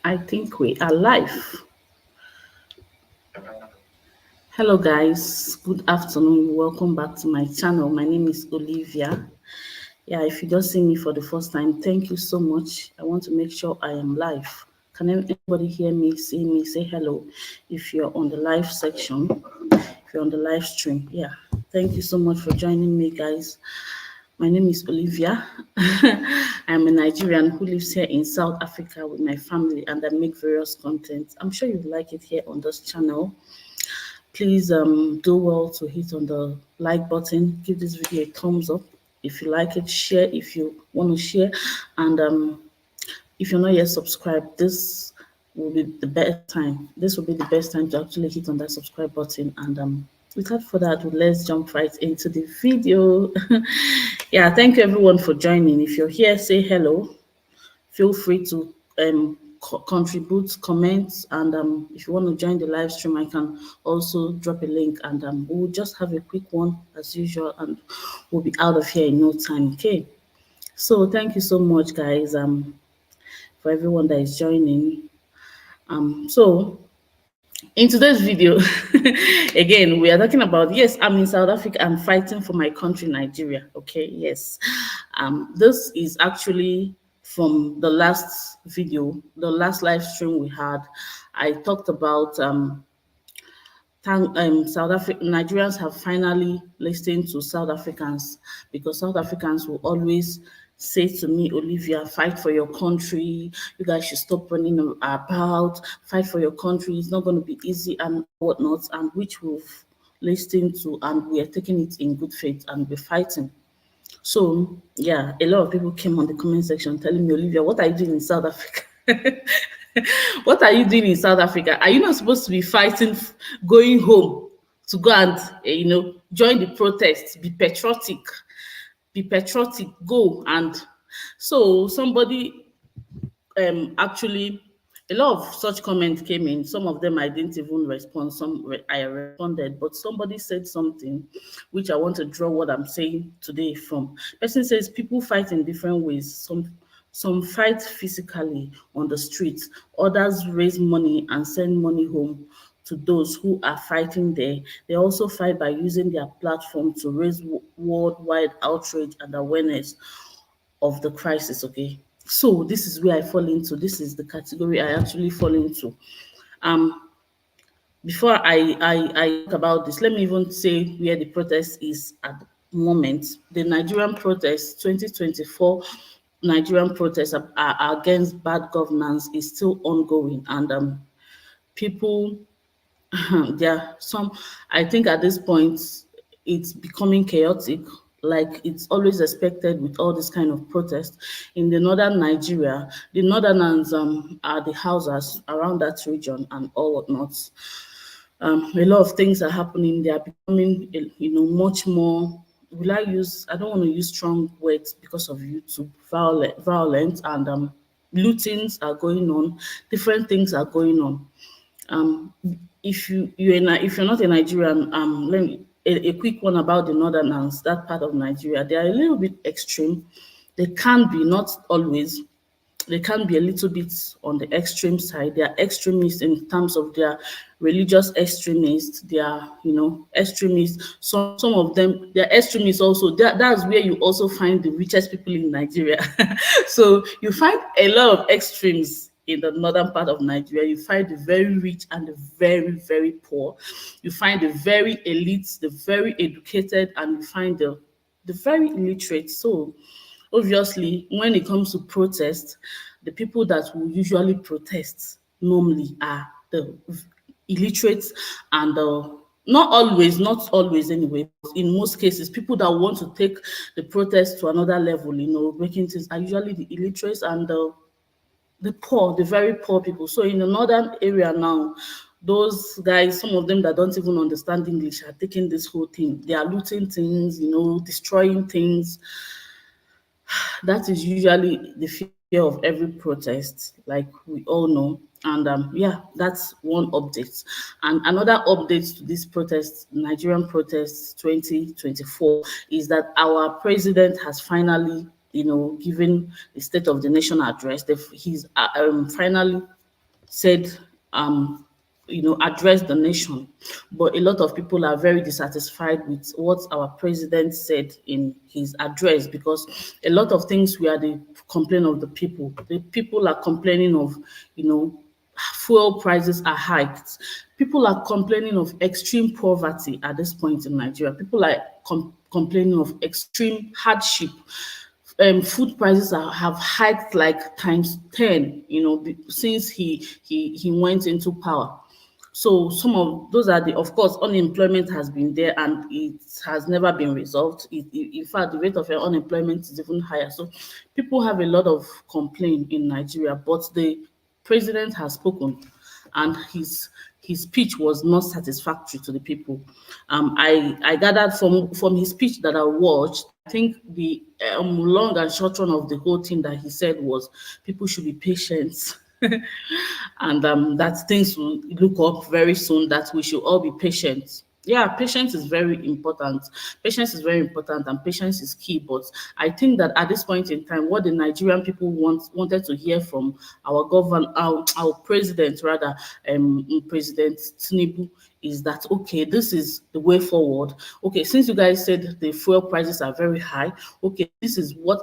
I think we are live. Hello, guys. Good afternoon. Welcome back to my channel. My name is Olivia. Yeah, if you just see me for the first time, thank you so much. I want to make sure I am live. Can anybody hear me, see me, say hello if you're on the live section, if you're on the live stream? Yeah, thank you so much for joining me, guys. My name is Olivia. I'm a Nigerian who lives here in South Africa with my family, and I make various content. I'm sure you like it here on this channel. Please do well to hit on the like button, give this video a thumbs up if you like it, share if you want to share, and if you're not yet subscribed, this will be the best time. This will be the best time to actually hit on that subscribe button. And without further ado, let's jump right into the video. Yeah, thank you everyone for joining. If you're here, say hello. Feel free to contribute, comment, and if you want to join the live stream, I can also drop a link, and we'll just have a quick one as usual, and we'll be out of here in no time. Okay. So thank you so much, guys, for everyone that is joining. So in today's video, again, we are talking about, yes, I'm in South Africa, I'm fighting for my country, Nigeria. Okay, yes. This is actually from the last video, the last live stream we had. I talked about South Africa Nigerians have finally listened to South Africans, because South Africans will always say to me, Olivia, fight for your country. You guys should stop running about. Fight for your country. It's not going to be easy and whatnot, and which we've listened to, and we are taking it in good faith, and we're fighting. So yeah, a lot of people came on the comment section telling me, Olivia, what are you doing in South Africa? What are you doing in South Africa? Are you not supposed to be fighting, going home to go and, join the protest, be patriotic, go? And so somebody actually, a lot of such comments came in. Some of them I didn't even respond. I responded, but somebody said something which I want to draw what I'm saying today from. Person says people fight in different ways. Some fight physically on the streets. Others raise money and send money home to those who are fighting there. They also fight by using their platform to raise worldwide outrage and awareness of the crisis. Okay, so this is where I fall into. This is the category I actually fall into. Before I talk about this, let me even say where the protest is at the moment. The Nigerian protest 2024 Nigerian protests are against bad governance is still ongoing, and people there are some, I think at this point it's becoming chaotic, like it's always expected with all this kind of protest. In the northern Nigeria, the northerners are the houses around that region and all whatnot. A lot of things are happening. They are becoming, much more. I don't want to use strong words because of YouTube. Violent and lootings are going on. Different things are going on. If you're not a Nigerian, let me a quick one about the northerners, that part of Nigeria. They are a little bit extreme. They can be, not always. They can be a little bit on the extreme side. They are extremists in terms of their religious extremists. They are, extremists. Some of them, they're extremists also. That's where you also find the richest people in Nigeria. So you find a lot of extremes in the northern part of Nigeria. You find the very rich and the very, very poor. You find the very elite, the very educated, and you find the very illiterate. So obviously, when it comes to protest, the people that will usually protest normally are the illiterates and not always anyway, but in most cases, people that want to take the protest to another level, making things, are usually the illiterates and the poor, the very poor people. So in the northern area now, those guys, some of them that don't even understand English, are taking this whole thing. They are looting things, destroying things. That is usually the fear of every protest, like we all know. And yeah, that's one update. And another update to this protest, Nigerian protest 2024, is that our president has finally, given the State of the Nation address. He's finally said, addressed the nation. But a lot of people are very dissatisfied with what our president said in his address, because a lot of things we are the complaint of the people. The people are complaining of, fuel prices are hiked. People are complaining of extreme poverty at this point in Nigeria. People are complaining of extreme hardship. Food prices have hiked like times 10, since he went into power. So some of those are of course, unemployment has been there and it has never been resolved. In fact, the rate of unemployment is even higher. So people have a lot of complaint in Nigeria, but the president has spoken, and his speech was not satisfactory to the people. I gathered from his speech that I watched, I think the long and short run of the whole thing that he said was people should be patient. And that things will look up very soon, that we should all be patient. Yeah, patience is very important. Patience is very important, and patience is key. But I think that at this point in time, what the Nigerian people wanted to hear from our president, rather, President Tinubu, is that okay, this is the way forward. Okay, since you guys said the fuel prices are very high, okay, this is what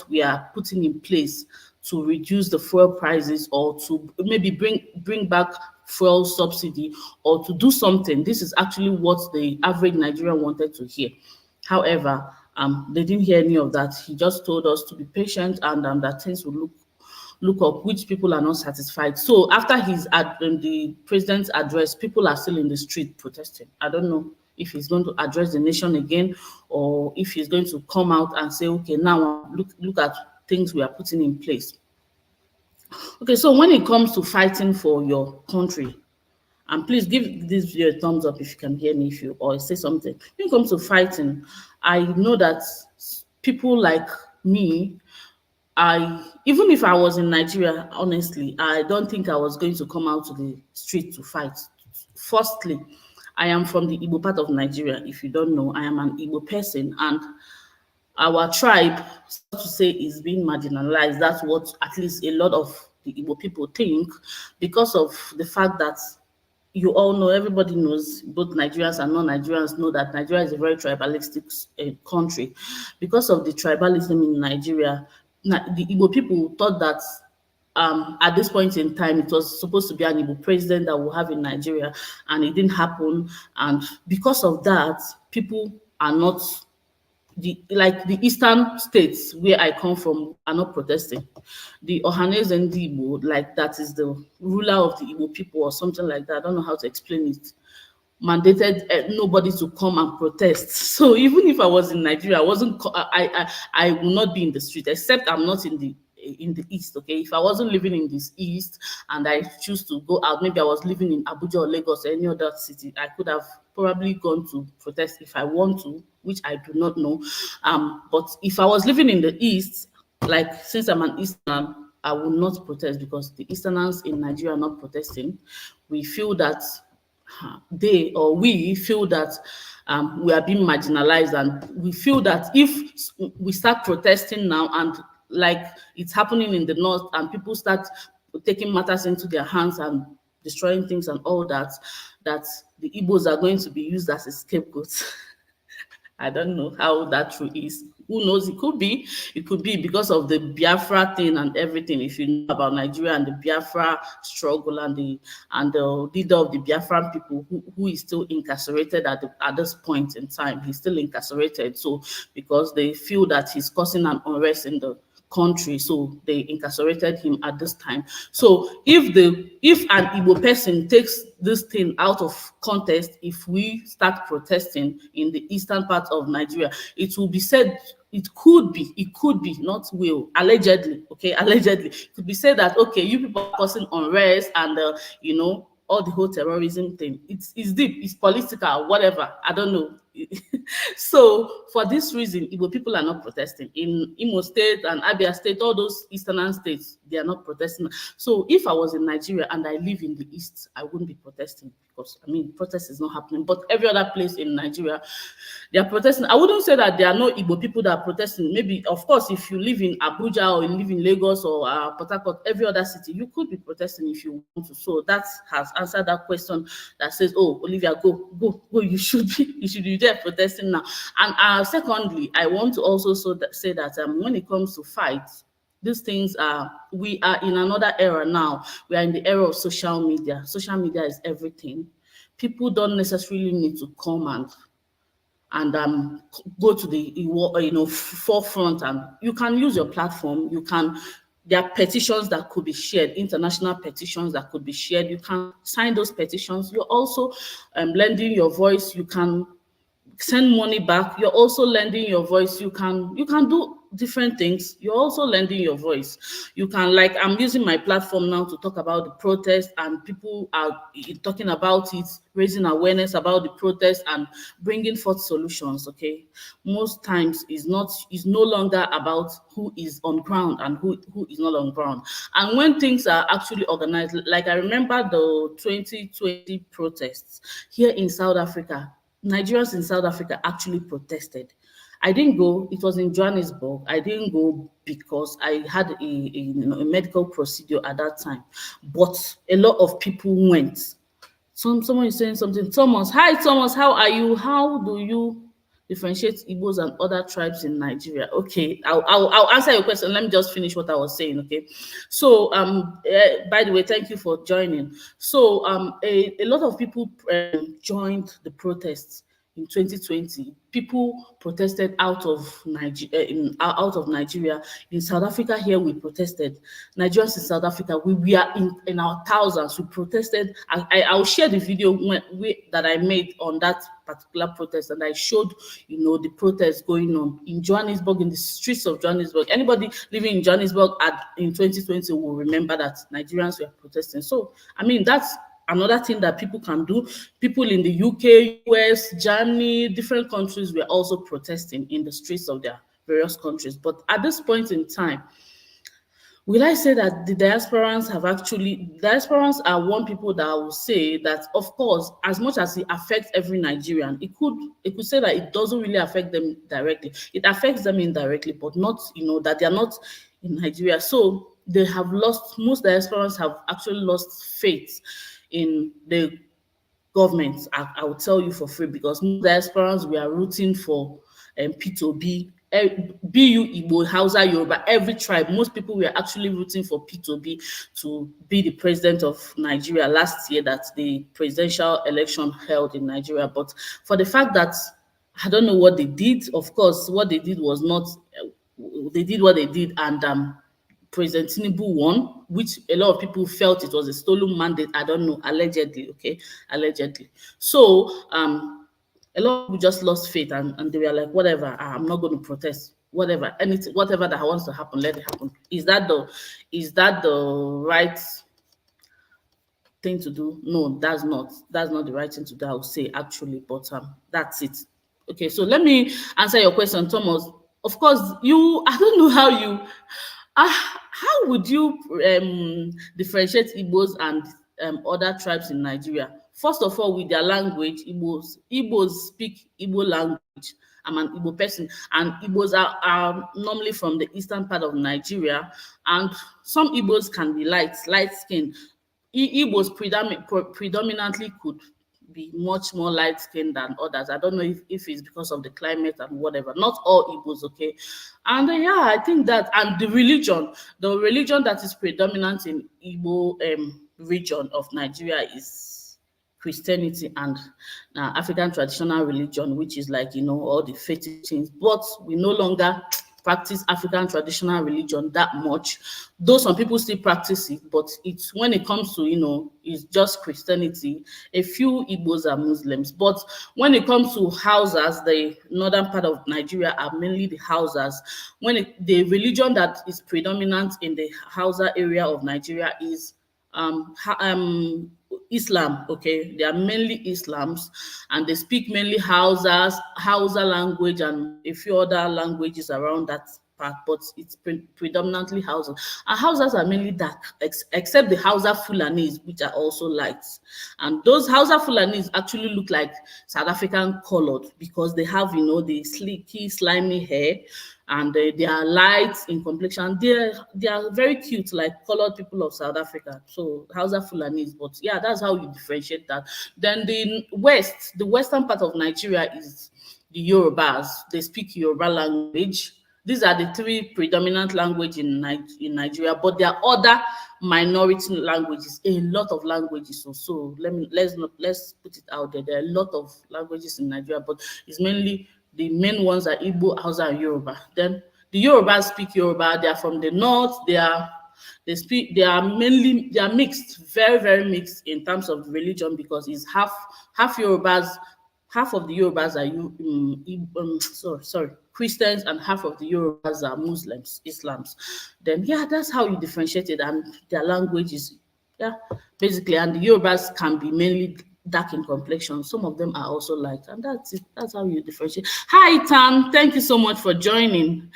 we are putting in place to reduce the fuel prices, or to maybe bring back fuel subsidy, or to do something. This is actually what the average Nigerian wanted to hear. However, they didn't hear any of that. He just told us to be patient, and that things will look up, which people are not satisfied. So after the president's address, people are still in the street protesting. I don't know if he's going to address the nation again, or if he's going to come out and say, okay, now look at things we are putting in place. Okay, so when it comes to fighting for your country, and please give this video a thumbs up if you can hear me, or say something. When it comes to fighting, I know that people like me, even if I was in Nigeria, honestly, I don't think I was going to come out to the street to fight. Firstly, I am from the Igbo part of Nigeria. If you don't know, I am an Igbo person, and our tribe, so to say, is being marginalized. That's what at least a lot of the Igbo people think, because of the fact that you all know, everybody knows, both Nigerians and non-Nigerians know that Nigeria is a very tribalistic country. Because of the tribalism in Nigeria, the Igbo people thought that at this point in time, it was supposed to be an Igbo president that we'll have in Nigeria, and it didn't happen. And because of that, people are not, the eastern states where I come from are not protesting. The Ohanes and the Igbo, like that is the ruler of the Igbo people or something like that. I don't know how to explain it. Mandated nobody to come and protest. So even if I was in Nigeria, I will not be in the street, except I'm not in the east. Okay, if I wasn't living in this east and I choose to go out, maybe I was living in Abuja or Lagos or any other city, I could have probably gone to protest if I want to, which I do not know. But if I was living in the east, like since I'm an Eastern, I will not protest, because the Easterners in Nigeria are not protesting. We feel that we feel that we are being marginalized, and we feel that if we start protesting now, and like it's happening in the north, and people start taking matters into their hands and destroying things and all that, that the Igbos are going to be used as a scapegoat. I don't know how that true is. Who knows? It could be. It could be because of the Biafra thing and everything. If you know about Nigeria and the Biafra struggle, and the leader of the Biafran people who is still incarcerated at this point in time, he's still incarcerated. So because they feel that he's causing an unrest in the country, so they incarcerated him at this time. So if an Igbo person takes this thing out of context, if we start protesting in the eastern part of Nigeria, it will be said, it could be, not will, allegedly, okay, allegedly, it could be said that, okay, you people are causing unrest and, all the whole terrorism thing. It's deep, it's political, whatever, I don't know. So for this reason, Igbo people are not protesting. In Imo State and Abia State, all those eastern states, they are not protesting. So if I was in Nigeria and I live in the east, I wouldn't be protesting because, I mean, protest is not happening. But every other place in Nigeria, they are protesting. I wouldn't say that there are no Igbo people that are protesting. Maybe, of course, if you live in Abuja or you live in Lagos or Port Harcourt, every other city, you could be protesting if you want to. So that has answered that question that says, "Oh, Olivia, go, you should be there protesting now." And secondly, I want to also say that when it comes to fights, these things we are in another era now. We are in the era of social media. Social media is everything. People don't necessarily need to come and go to the forefront, and you can use your platform. There are petitions that could be shared, international petitions that could be shared. You can sign those petitions. You're also lending your voice. You can send money back. You're also lending your voice. You can do different things. You're also lending your voice. You can, like, I'm using my platform now to talk about the protest, and people are talking about it, raising awareness about the protest and bringing forth solutions. Okay, most times is no longer about who is on ground and who is not on ground. And when things are actually organized, like I remember the 2020 protests here in South Africa. Nigerians in South Africa actually protested. I didn't go. It was in Johannesburg. I didn't go because I had a medical procedure at that time. But a lot of people went. Someone is saying something. Thomas, hi Thomas, how are you? How do you differentiate Igbos and other tribes in Nigeria? Okay, I'll answer your question. Let me just finish what I was saying. Okay, so by the way, thank you for joining. So a lot of people joined the protests in 2020. People protested out of Nigeria. In South Africa here, we protested. Nigerians in South Africa, we are in our thousands. We protested. I'll share the video that I made on that particular protest, and I showed, the protest going on in Johannesburg, in the streets of Johannesburg. Anybody living in Johannesburg in 2020 will remember that Nigerians were protesting. So, I mean, that's another thing that people can do. People in the UK, US, Germany, different countries were also protesting in the streets of their various countries. But at this point in time, will I say that the diasporans are one people that I will say that, of course, as much as it affects every Nigerian, it could say that it doesn't really affect them directly. It affects them indirectly, but not, that they are not in Nigeria. So most diasporans have actually lost faith in the government. I will tell you for free, because most diasporans we are rooting for P2B, BU, Igbo, Hausa, Yoruba, every tribe. Most people were actually rooting for P2B to be the president of Nigeria last year, that the presidential election held in Nigeria. But for the fact that I don't know what they did, of course, what they did was not, they did what they did, and President Tinubu won, which a lot of people felt it was a stolen mandate. I don't know, allegedly, okay, allegedly. So a lot of people just lost faith, and they were like, whatever, I'm not going to protest. Whatever, anything, whatever that wants to happen, let it happen. Is that the right thing to do? No, that's not the right thing to do, I would say, actually, but that's it. Okay, so let me answer your question, Thomas. Of course, I don't know how would you differentiate Igbos and other tribes in Nigeria? First of all, with their language, Igbos speak Igbo language. I'm an Igbo person, and Igbos are normally from the eastern part of Nigeria, and some Igbos can be light skin. Igbos predominantly could be much more light skinned than others. I don't know if it's because of the climate and whatever. Not all Igbos, okay. And yeah, I think that, and the religion that is predominant in Igbo region of Nigeria is Christianity and African traditional religion, which is like, all the faith things. But we no longer practice African traditional religion that much, though some people still practice it, but it's when it comes to, it's just Christianity. A few Igbos are Muslims, but when it comes to Hausas, the northern part of Nigeria are mainly the Hausas. The religion that is predominant in the Hausa area of Nigeria is Islam. Okay, they are mainly Islams, and they speak mainly Hausa language and a few other languages around that part, but it's predominantly Hausa. And Hausas are mainly dark, except the Hausa Fulanis, which are also light. And those Hausa Fulanis actually look like South African colored because they have, the sleeky, slimy hair, and they are light in complexion. They are very cute, like colored people of South Africa. So Hausa Fulanis, but yeah, that's how you differentiate that. Then the western part of Nigeria is the Yorubas. They speak Yoruba language. These are the three predominant languages in Nigeria, but there are other minority languages, a lot of languages. So let's put it out there. There are a lot of languages in Nigeria, but it's mainly the main ones are Igbo, Hausa, and Yoruba. Then the Yorubas speak Yoruba. They are from the north. They are mixed, very, very mixed in terms of religion, because it's half Yorubas, half of the Yorubas are Christians, and half of the Yorubas are Muslims, Islams. Then yeah, that's how you differentiate it, and their language is basically, and the Yorubas can be mainly dark in complexion. Some of them are also light, and that's it. That's how you differentiate. Hi Tan, thank you so much for joining.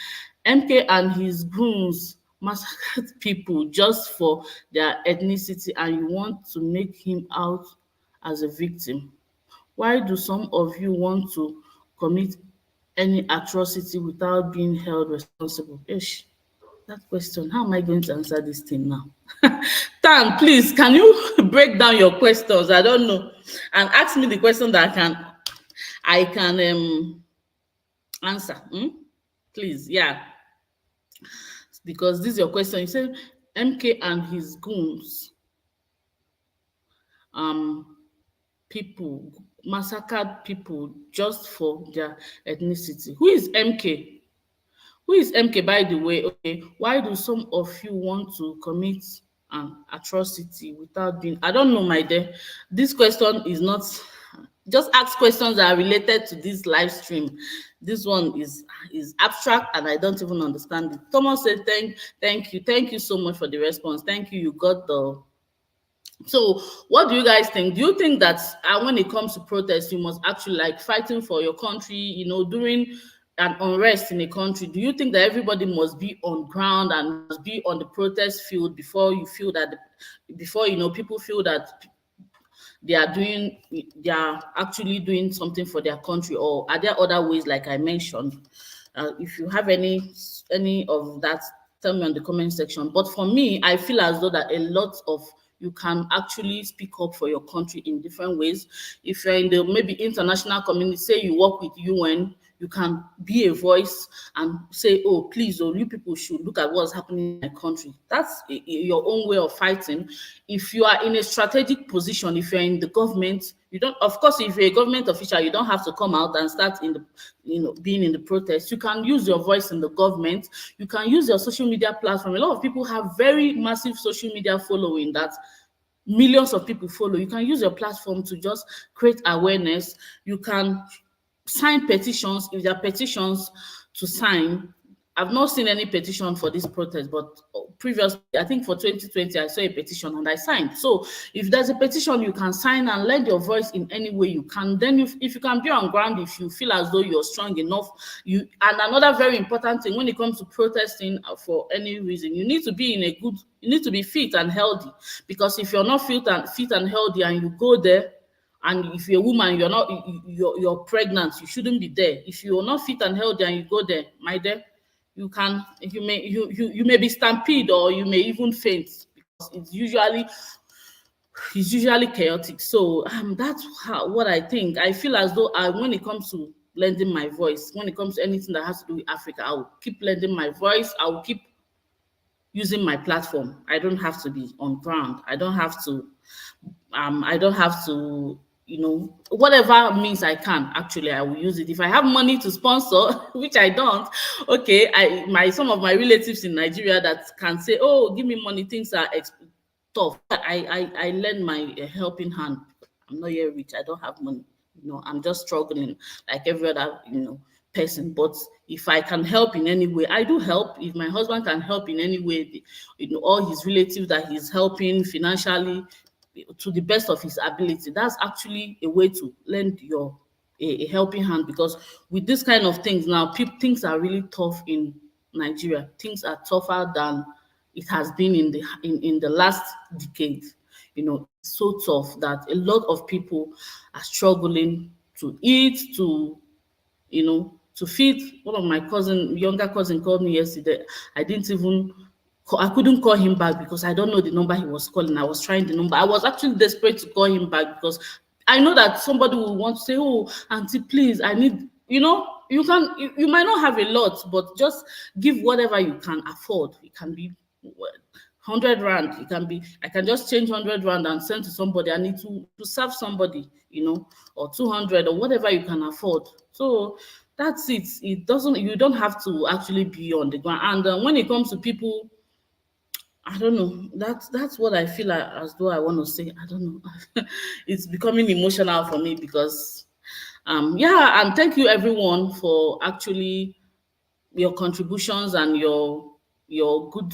MK and his goons massacred people just for their ethnicity, and you want to make him out as a victim. Why do some of you want to commit any atrocity without being held responsible? Ish, that question, how am I going to answer this thing now? Tan, please, can you break down your questions? I don't know. And ask me the question that I can answer. Please, yeah. Because this is your question. You said MK and his goons, people massacred people just for their ethnicity. Who is MK? Who is MK, by the way? Okay, why do some of you want to commit an atrocity without being? I don't know, my dear. This question is not. Just ask questions that are related to this live stream. This one is abstract, and I don't even understand it. Thomas said, thank you so much for the response. Thank you. You got the. So what do you guys think? Do you think that when it comes to protest, you must actually like fighting for your country, during an unrest in a country? Do you think that everybody must be on ground and must be on the protest field before you feel that, people feel that they are actually doing something for their country? Or are there other ways, like I mentioned? If you have any of that, tell me on the comment section. But for me, I feel as though that a lot of you can actually speak up for your country in different ways. If you're in the maybe international community, say you work with UN, you can be a voice and say, oh, please, you people should look at what's happening in my country. That's your own way of fighting. If you are in a strategic position, if you're in the government, you don't, of course, if you're a government official, you don't have to come out and start in the, being in the protest. You can use your voice in the government. You can use your social media platform. A lot of people have very massive social media following that millions of people follow. You can use your platform to just create awareness. You can sign petitions if there are petitions to sign. I've not seen any petition for this protest, but previously, I think for 2020, I saw a petition and I signed. So if there's a petition, you can sign and lend your voice in any way you can. Then if you can be on ground, if you feel as though you're strong enough, and another very important thing when it comes to protesting for any reason, you need to be you need to be fit and healthy. Because if you're not fit and healthy and you go there, and if you're a woman, you're pregnant, you shouldn't be there. If you're not fit and healthy and you go there, my dear, you may be stampede, or you may even faint, because it's usually chaotic. So that's what I think. I feel as though when it comes to lending my voice, when it comes to anything that has to do with Africa, I will keep lending my voice. I will keep using my platform. I don't have to be on ground. I don't have to whatever means I can, actually, I will use it. If I have money to sponsor, which I don't, okay, some of my relatives in Nigeria that can say, oh, give me money, things are tough. I lend my helping hand. I'm not yet rich. I don't have money. I'm just struggling like every other, person, but if I can help in any way, I do help. If my husband can help in any way, all his relatives that he's helping financially to the best of his ability, that's actually a way to lend your a helping hand. Because with this kind of things now, things are really tough in Nigeria. Things are tougher than it has been in the last decade. It's so tough that a lot of people are struggling to eat, to feed. One of my younger cousin called me yesterday. I couldn't call him back because I don't know the number he was calling. I was trying the number. I was actually desperate to call him back because I know that somebody will want to say, "Oh, auntie, please, I need," you might not have a lot, but just give whatever you can afford. It can be 100 rand. It can be, I can just change 100 rand and send to somebody. I need to serve somebody, or 200 or whatever you can afford. So that's it. You don't have to actually be on the ground. And when it comes to people, I don't know. That's what I feel as though I want to say. I don't know. It's becoming emotional for me because, yeah. And thank you everyone for actually your contributions and your good,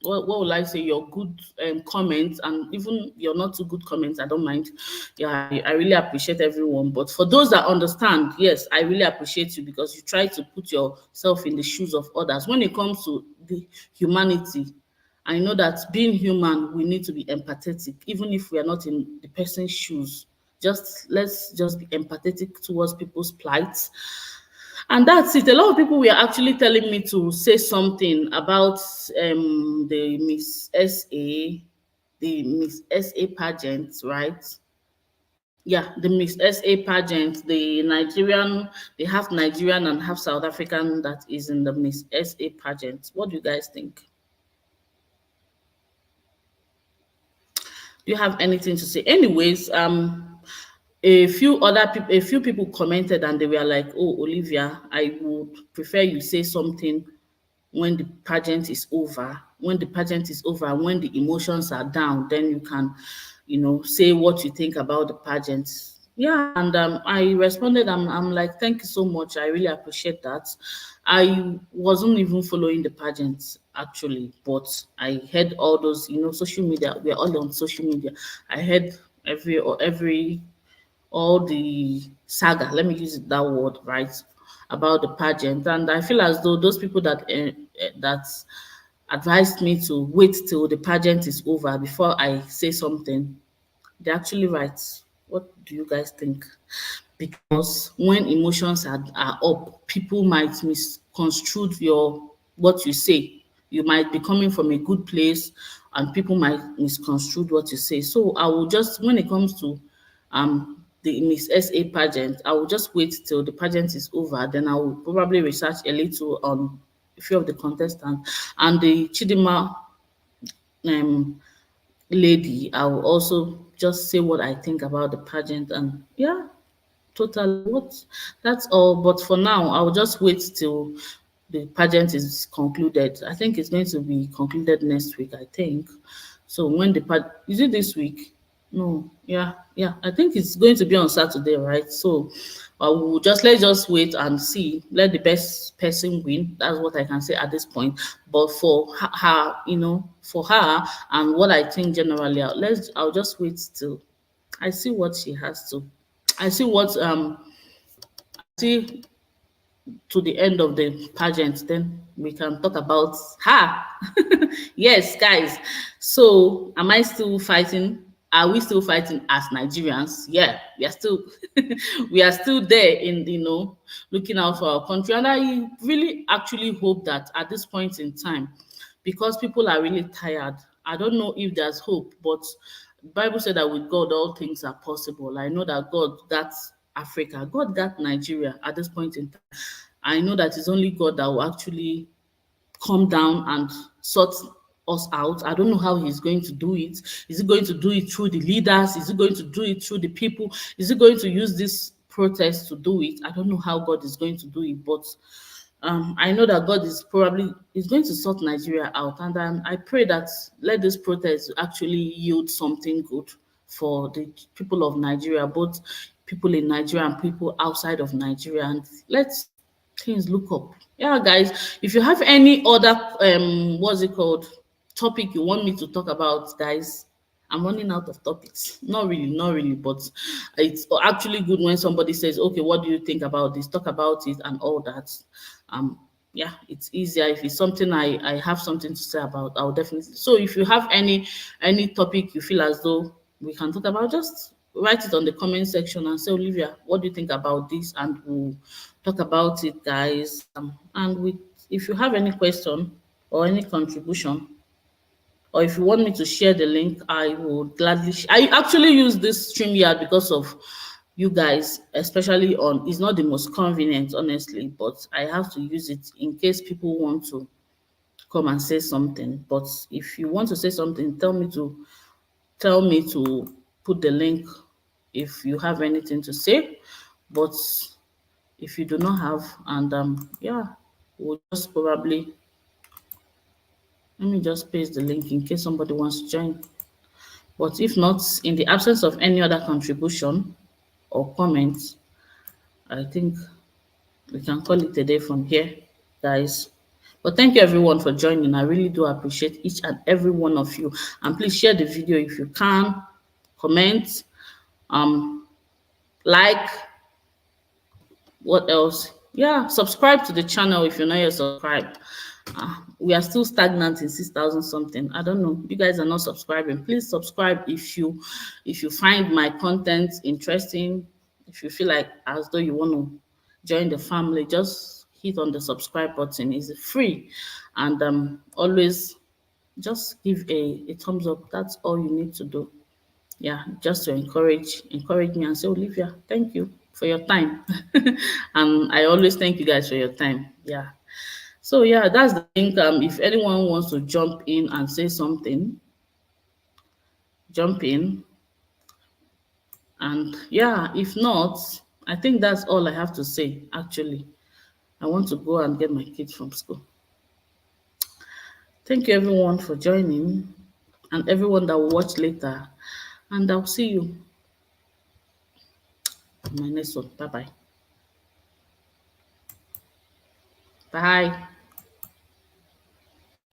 what would I say, your good comments, and even your not too good comments. I don't mind. Yeah, I really appreciate everyone. But for those that understand, yes, I really appreciate you because you try to put yourself in the shoes of others. When it comes to the humanity, I know that being human, we need to be empathetic, even if we are not in the person's shoes. Let's just be empathetic towards people's plights. And that's it. A lot of people were actually telling me to say something about the Miss SA pageant, right? Yeah, the Miss SA pageant, they have Nigerian and half South African that is in the Miss SA pageant. What do you guys think? Do you have anything to say? Anyways, a few people commented and they were like, "Oh, Olivia, I would prefer you say something when the pageant is over. When the pageant is over, and when the emotions are down, then you can, say what you think about the pageant." Yeah, and I responded. I'm like, "Thank you so much. I really appreciate that." I wasn't even following the pageant actually, but I heard all those, social media. We're all on social media. I heard every all the saga, let me use that word, right, about the pageant. And I feel as though those people that advised me to wait till the pageant is over before I say something, they're actually right. What do you guys think? Because when emotions are up, people might misconstrue what you say. You might be coming from a good place and people might misconstrue what you say. So I will just, when it comes to the Miss SA pageant, I will just wait till the pageant is over. Then I will probably research a little on a few of the contestants. And the Chidima um, lady, I will also just say what I think about the pageant. And yeah, totally. That's all. But for now, I'll just wait till the pageant is concluded. I think it's going to be concluded next week, I think. So when is it this week? No, yeah. I think it's going to be on Saturday, right? So let's just wait and see. Let the best person win. That's what I can say at this point. But for her, for her and what I think generally, I'll just wait till I see what she has to. I see what see to the end of the pageant, then we can talk about her. Yes, guys. So, am I still fighting? Are we still fighting as Nigerians? Yeah, we are still we are still there in looking out for our country. And I really actually hope that at this point in time, because people are really tired, I don't know if there's hope, but the Bible said that with God all things are possible. I know that God got Africa, God got Nigeria at this point in time. I know that it's only God that will actually come down and sort us out. I don't know how he's going to do it. Is he going to do it through the leaders? Is he going to do it through the people? Is he going to use this protest to do it? I don't know how God is going to do it, but I know that God is going to sort Nigeria out, and I pray that let this protest actually yield something good for the people of Nigeria, both people in Nigeria and people outside of Nigeria. And let's things look up. Yeah, guys, if you have any other what's it called, topic you want me to talk about, guys, I'm running out of topics. Not really, but it's actually good when somebody says, okay, what do you think about this, talk about it and all that. um yeah, it's easier if it's something I have something to say about. I'll definitely. So if you have any topic you feel as though we can talk about, just write it on the comment section and say, Olivia, what do you think about this? And we'll talk about it, guys. And with, if you have any question or any contribution, or if you want me to share the link, I will gladly. I actually use this StreamYard because of you guys, especially on. It's not the most convenient, honestly, but I have to use it in case people want to come and say something. But if you want to say something, tell me to put the link if you have anything to say. But if you do not have, and yeah, we'll just probably, let me just paste the link in case somebody wants to join. But if not, in the absence of any other contribution or comments, I think we can call it a day from here, guys. But thank you everyone for joining. I really do appreciate each and every one of you. And please share the video if you can, comment, um, like, what else? Yeah, subscribe to the channel if you're not yet subscribed. We are still stagnant in 6,000 something. I don't know. You guys are not subscribing. Please subscribe if you find my content interesting. If you feel like as though you want to join the family, just hit on the subscribe button. It's free, and always just give a thumbs up. That's all you need to do. Yeah, just to encourage me and say, Olivia, thank you for your time. And I always thank you guys for your time. Yeah. So yeah, that's the thing. If anyone wants to jump in and say something, jump in. And yeah, if not, I think that's all I have to say. Actually, I want to go and get my kids from school. Thank you everyone for joining, and everyone that will watch later. And I'll see you in my next one. Bye bye. Bye.